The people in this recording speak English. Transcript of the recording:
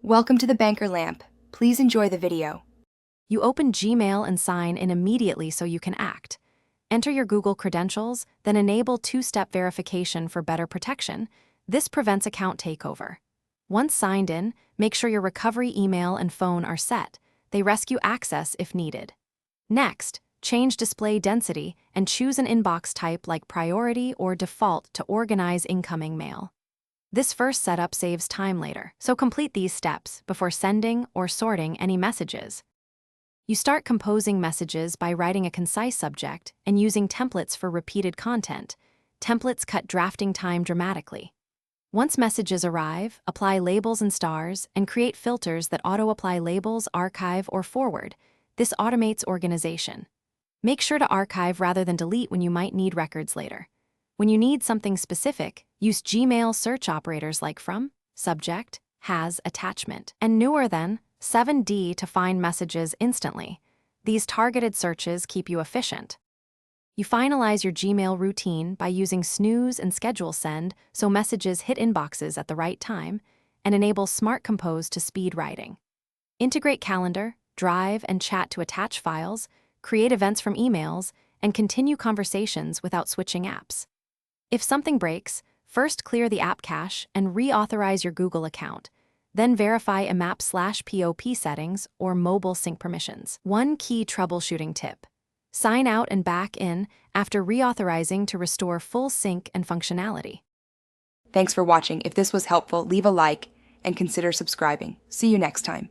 Welcome to the Banker Lamp. Please enjoy the video. You open Gmail and sign in immediately so you can act. Enter your Google credentials, then enable two-step verification for better protection. This prevents account takeover. Once signed in, make sure your recovery email and phone are set. They rescue access if needed. Next, change display density and choose an inbox type like priority or default to organize incoming mail. This first setup saves time later, so complete these steps before sending or sorting any messages. You start composing messages by writing a concise subject and using templates for repeated content. Templates cut drafting time dramatically. Once messages arrive, apply labels and stars and create filters that auto-apply labels, archive, or forward. This automates organization. Make sure to archive rather than delete when you might need records later. When you need something specific, use Gmail search operators like from, subject, has, attachment, and newer than 7D to find messages instantly. These targeted searches keep you efficient. You finalize your Gmail routine by using snooze and schedule send so messages hit inboxes at the right time, and enable Smart Compose to speed writing. Integrate Calendar, Drive, and Chat to attach files, create events from emails, and continue conversations without switching apps. If something breaks, first clear the app cache and reauthorize your Google account. Then verify IMAP/POP settings or mobile sync permissions. One key troubleshooting tip: sign out and back in after reauthorizing to restore full sync and functionality. Thanks for watching. If this was helpful, leave a like and consider subscribing. See you next time.